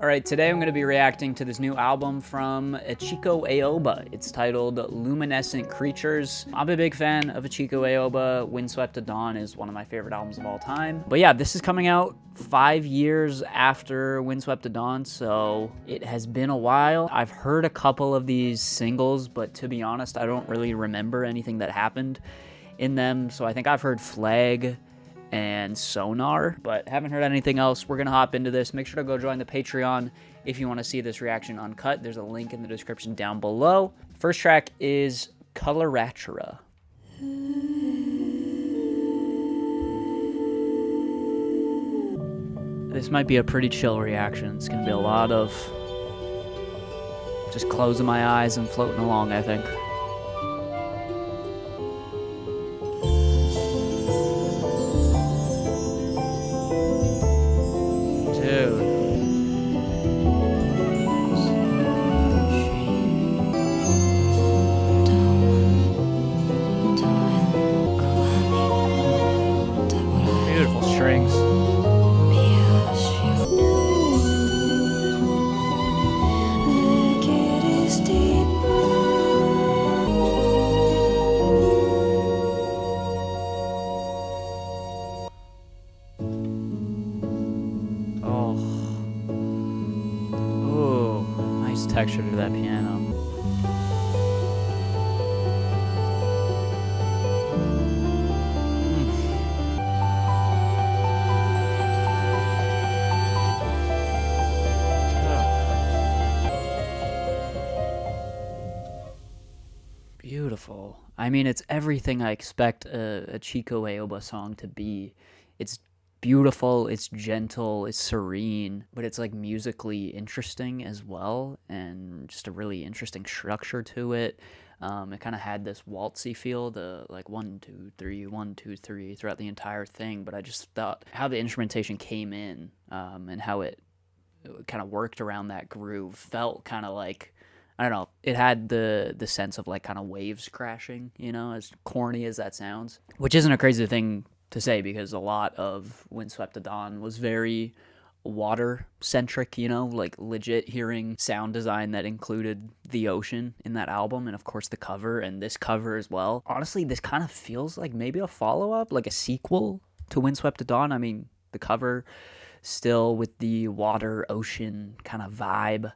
Alright, today I'm going to be reacting to this new album from Ichiko Aoba. It's titled Luminescent Creatures. I'm a big fan of Ichiko Aoba. Windswept to Dawn is one of my favorite albums of all time. But yeah, this is coming out 5 years after Windswept to Dawn, so it has been a while. I've heard a couple of these singles, but to be honest, I don't really remember anything that happened in them. So I think I've heard Flag and Sonar, but haven't heard anything else. We're gonna hop into this. Make sure to go join the Patreon if you want to see this reaction uncut. There's a link in the description down below. First track is Coloratura. This might be a pretty chill reaction. It's gonna be a lot of just closing my eyes and floating along, I think. Beautiful strings. Oh. Oh, nice texture to that piano. Beautiful. I mean, it's everything I expect a Ichiko Aoba song to be. It's beautiful, it's gentle, it's serene, but it's like musically interesting as well, and just a really interesting structure to it. It kind of had this waltzy feel, the like 1 2 3 1 2 3 throughout the entire thing. But I just thought how the instrumentation came in, and how it kind of worked around that groove felt kind of like, I don't know, it had the sense of like kind of waves crashing, you know, as corny as that sounds. Which isn't a crazy thing to say because a lot of Windswept to Dawn was very water-centric, you know, like legit hearing sound design that included the ocean in that album, and of course the cover, and this cover as well. Honestly, this kind of feels like maybe a follow-up, like a sequel to Windswept to Dawn. I mean, the cover still with the water ocean kind of vibe,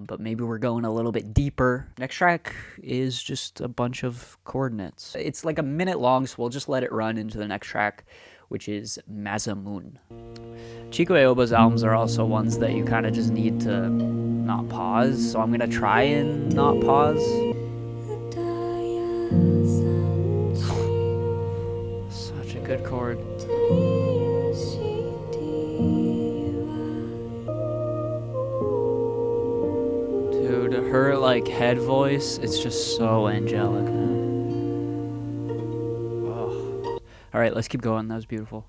but maybe we're going a little bit deeper. Next track is just a bunch of coordinates. It's like a minute long, so we'll just let it run into the next track, which is Mazamun. Ichiko Aoba's albums are also ones that you kind of just need to not pause, so I'm gonna try and not pause. Such a good chord. Dude, her like head voice, it's just so angelic, man. Oh. All right, let's keep going. That was beautiful.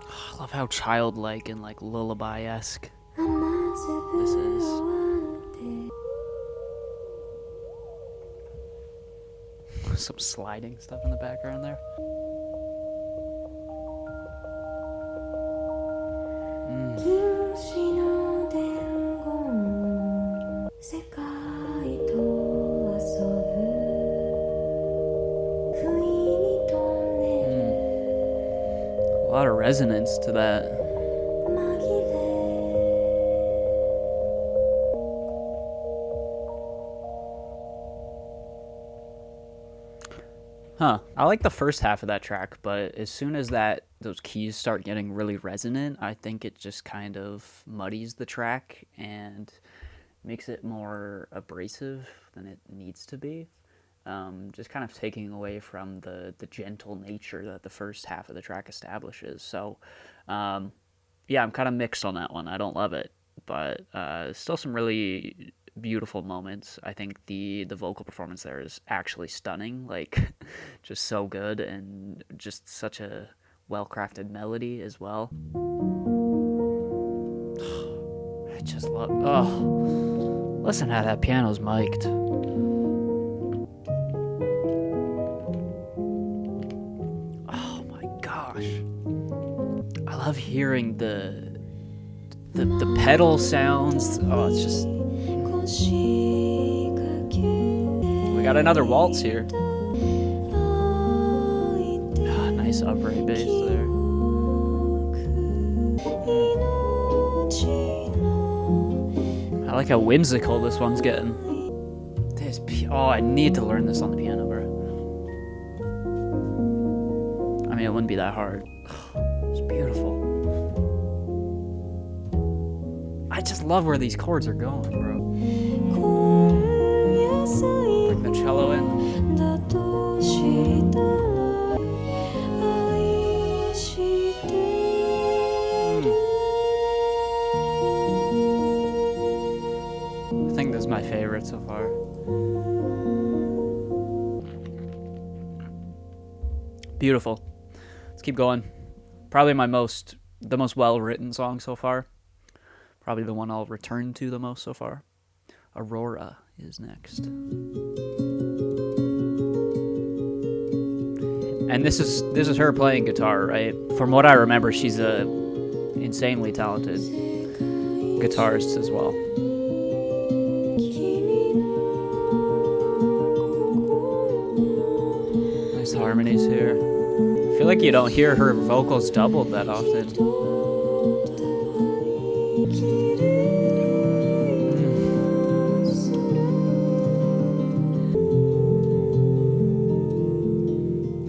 I love how childlike and like lullaby-esque this is. Some sliding stuff in the background there. A lot of resonance to that. Huh. I like the first half of that track, but as soon as those keys start getting really resonant, I think it just kind of muddies the track and makes it more abrasive than it needs to be. Just kind of taking away from the gentle nature that the first half of the track establishes. So, yeah, I'm kind of mixed on that one. I don't love it, but still some really beautiful moments. I think the vocal performance there is actually stunning, like just so good, and just such a well-crafted melody as well. I just love, oh, listen how that piano's mic'd. Oh my gosh. I love hearing the pedal sounds. Oh, it's just... We got another waltz here. Ah, nice upright bass there. I like how whimsical this one's getting. Oh, I need to learn this on the piano, bro. I mean, it wouldn't be that hard. It's beautiful. I just love where these chords are going, bro. Bring the cello in. I think this is my favorite so far. Beautiful. Let's keep going. Probably the most well-written song so far. Probably the one I'll return to the most so far. Aurora is next. And this is her playing guitar, right? From what I remember, she's a insanely talented guitarist as well. Nice harmonies here. I feel like you don't hear her vocals doubled that often.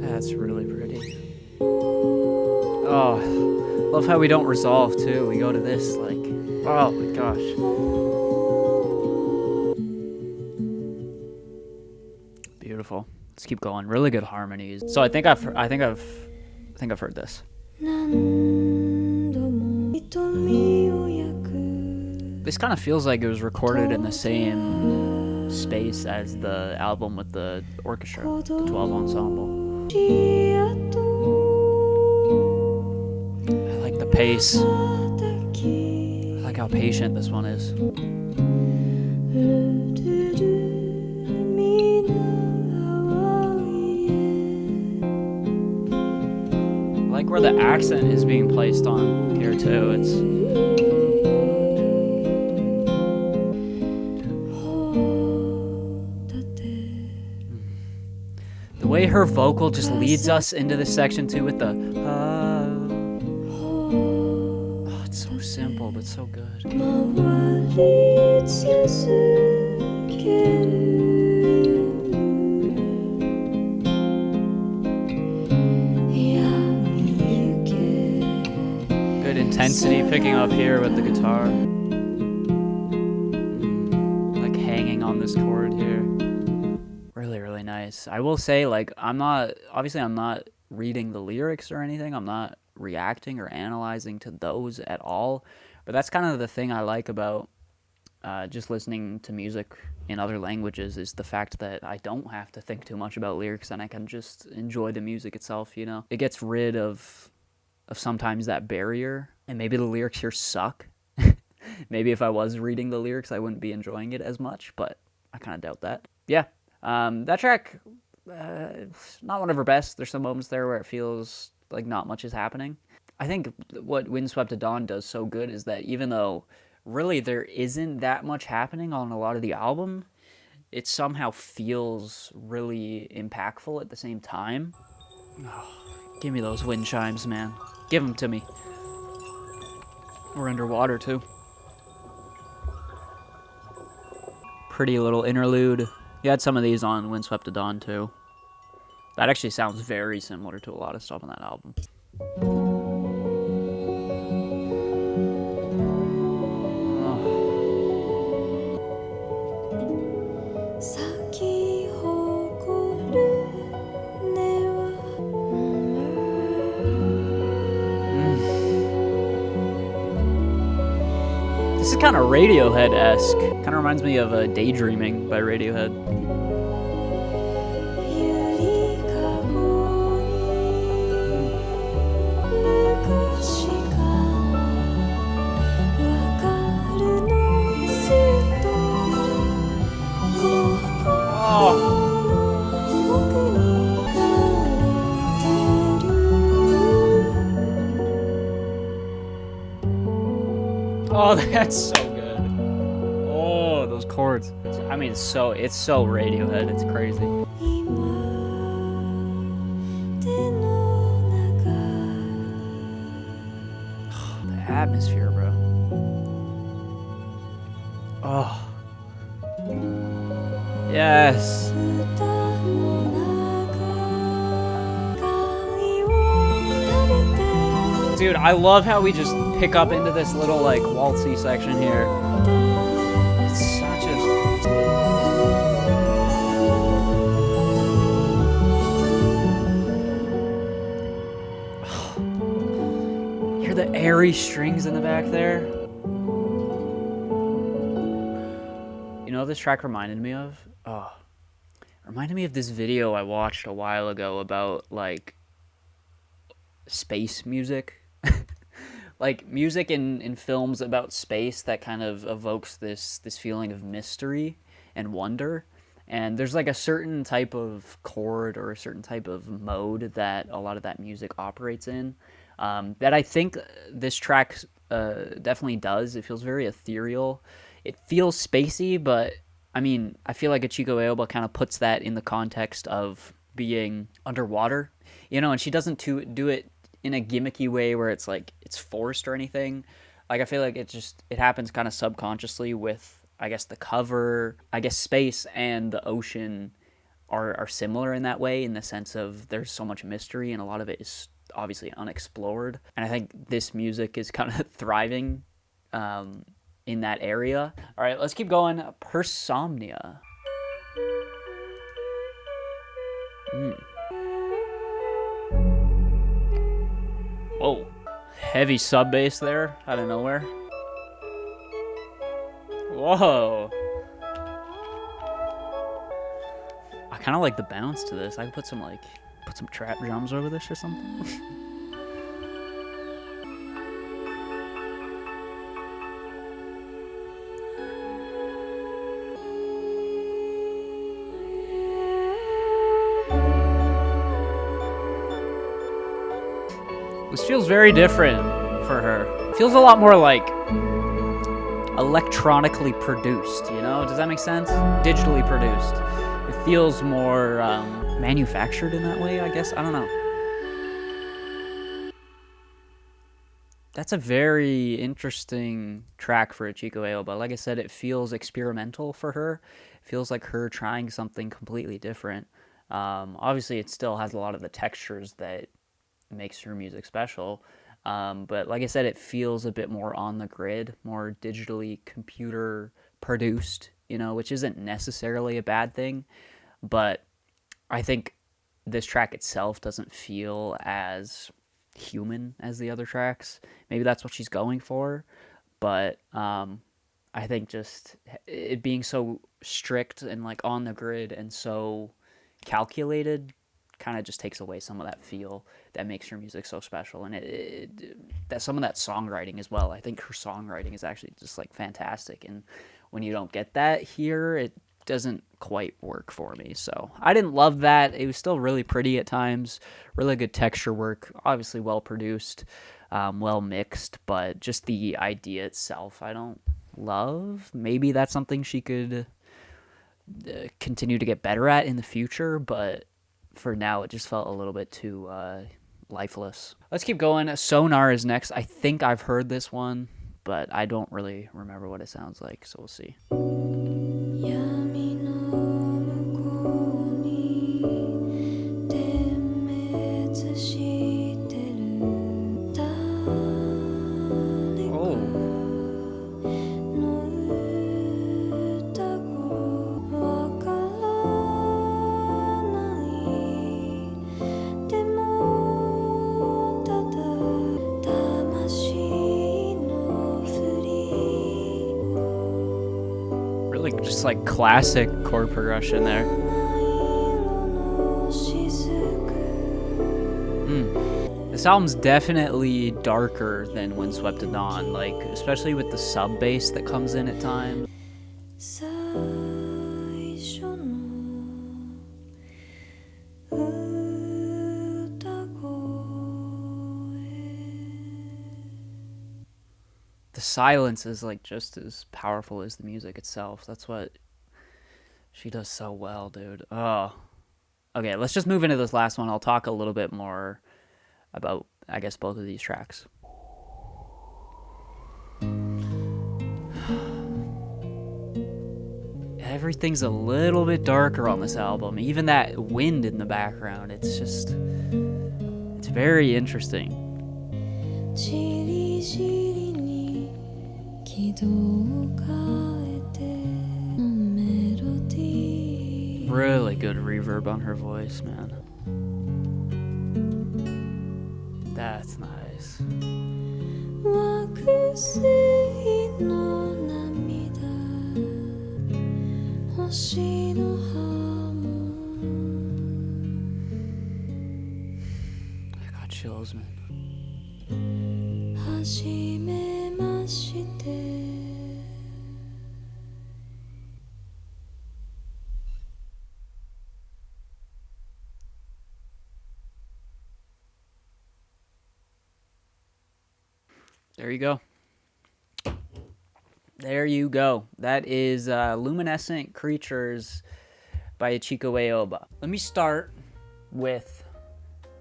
That's really pretty. Oh, love how we don't resolve too. We go to this like, oh my gosh. Beautiful. Let's keep going. Really good harmonies. So I think I've heard this. This kind of feels like it was recorded in the same space as the album with the orchestra, the 12 ensemble. I like the pace. I like how patient this one is. I like where the accent is being placed on here too. It's the way her vocal just leads us into this section too with the oh, it's so simple but so good. Good intensity picking up here with the guitar. Like hanging on this chord here. Really nice. I will say, like, I'm not reading the lyrics or anything. I'm not reacting or analyzing to those at all. But that's kind of the thing I like about just listening to music in other languages, is the fact that I don't have to think too much about lyrics and I can just enjoy the music itself, you know? It gets rid of sometimes that barrier, and maybe the lyrics here suck. Maybe if I was reading the lyrics, I wouldn't be enjoying it as much, but I kind of doubt that. Yeah. That track, not one of her best. There's some moments there where it feels like not much is happening. I think what Windswept at Dawn does so good is that even though really there isn't that much happening on a lot of the album, it somehow feels really impactful at the same time. Oh, give me those wind chimes, man. Give them to me. We're underwater too. Pretty little interlude. You had some of these on Windswept at Dawn too. That actually sounds very similar to a lot of stuff on that album. This is kind of Radiohead-esque. Kind of reminds me of Daydreaming by Radiohead. Oh, that's so good. Oh, those chords. I mean, it's so Radiohead. It's crazy. The atmosphere, bro. Oh. Yes. Dude, I love how we just pick up into this little, like, waltzy section here. It's such a... Hear the airy strings in the back there? You know what this track reminded me of? Oh. It reminded me of this video I watched a while ago about, like, space music. Like music in films about space that kind of evokes this feeling of mystery and wonder. And there's like a certain type of chord or a certain type of mode that a lot of that music operates in, that I think this track definitely does. It feels very ethereal. It feels spacey, but I mean, I feel like Ichiko Aoba kind of puts that in the context of being underwater, you know, and she doesn't do it in a gimmicky way where it's like it's forced or anything. Like I feel like it happens kind of subconsciously with, I guess, the cover. I guess space and the ocean are similar in that way, in the sense of there's so much mystery and a lot of it is obviously unexplored. And I think this music is kind of thriving in that area. All right, let's keep going. Pirsomnia. Whoa, heavy sub bass there out of nowhere. Whoa. I kind of like the bounce to this. I could put some trap drums over this or something. This feels very different for her. It feels a lot more like electronically produced, you know? Does that make sense? Digitally produced. It feels more manufactured in that way, I guess. I don't know. That's a very interesting track for Ichiko Aoba. Like I said, it feels experimental for her. It feels like her trying something completely different. Obviously, it still has a lot of the textures that makes her music special, but like I said, it feels a bit more on the grid, more digitally computer produced, you know, which isn't necessarily a bad thing, but I think this track itself doesn't feel as human as the other tracks. Maybe that's what she's going for, but I think just it being so strict and like on the grid and so calculated kind of just takes away some of that feel that makes her music so special. And that some of that songwriting as well. I think her songwriting is actually just like fantastic, and when you don't get that here, it doesn't quite work for me. So I didn't love that. It was still really pretty at times, really good texture work, obviously well produced, well mixed, but just the idea itself I don't love. Maybe that's something she could continue to get better at in the future, but for now it just felt a little bit too lifeless. Let's keep going. Sonar is next. I think I've heard this one, but I don't really remember what it sounds like, so we'll see. Just like classic chord progression there. This album's definitely darker than When Swept at Dawn, like especially with the sub bass that comes in at times. the silence is like just as powerful as the music itself. That's what she does so well, dude. Oh. Okay, let's just move into this last one. I'll talk a little bit more about, I guess, both of these tracks. Everything's a little bit darker on this album. Even that wind in the background, it's just, it's very interesting. Really good reverb on her voice, man. That's nice. I got chills, man. There you go. There you go. That is Luminescent Creatures by Ichiko Aoba. Let me start with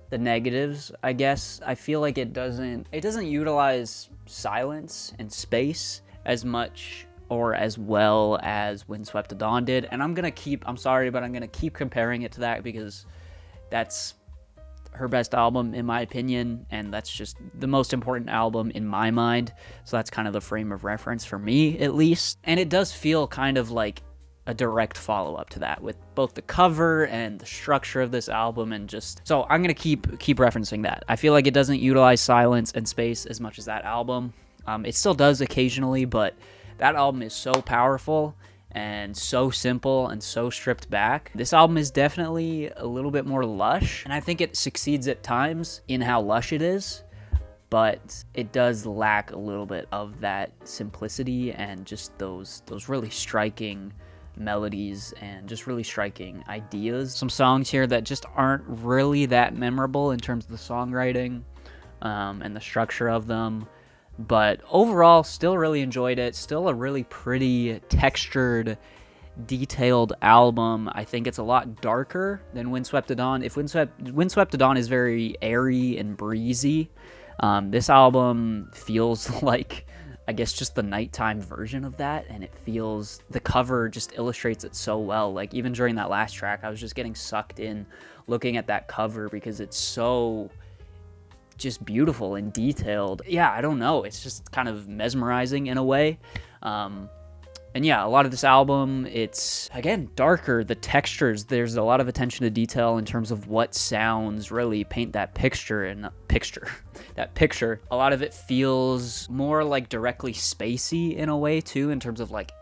the negatives, I guess. I feel like it doesn't utilize silence and space as much or as well as Windswept to Dawn did. And I'm sorry, but I'm gonna keep comparing it to that because that's her best album in my opinion, and that's just the most important album in my mind, so that's kind of the frame of reference for me at least. And it does feel kind of like a direct follow-up to that with both the cover and the structure of this album, and just so I'm gonna keep referencing that. I feel like it doesn't utilize silence and space as much as that album. It still does occasionally, but that album is so powerful and so simple and so stripped back. This album is definitely a little bit more lush, and I think it succeeds at times in how lush it is, but it does lack a little bit of that simplicity and just those really striking melodies and just really striking ideas. Some songs here that just aren't really that memorable in terms of the songwriting and the structure of them. But overall, still really enjoyed it. Still a really pretty, textured, detailed album. I think it's a lot darker than Windswept to Dawn. If Windswept to Dawn is very airy and breezy, this album feels like, I guess, just the nighttime version of that. And it feels, the cover just illustrates it so well. Like, even during that last track, I was just getting sucked in looking at that cover because it's so just beautiful and detailed. Yeah, I don't know, it's just kind of mesmerizing in a way. And yeah, a lot of this album, it's again darker, the textures, there's a lot of attention to detail in terms of what sounds really paint that picture. A lot of it feels more like directly spacey in a way too, in terms of like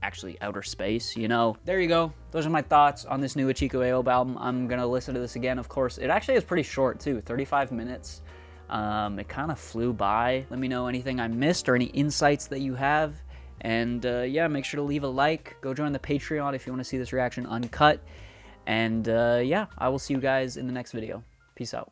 actually outer space, you know. There you go. Those are my thoughts on this new Ichiko Aoba album. I'm gonna listen to this again, of course. It actually is pretty short too, 35 minutes. It kind of flew by. Let me know anything I missed or any insights that you have. And yeah, make sure to leave a like. Go join the Patreon if you want to see this reaction uncut. And yeah, I will see you guys in the next video. Peace out.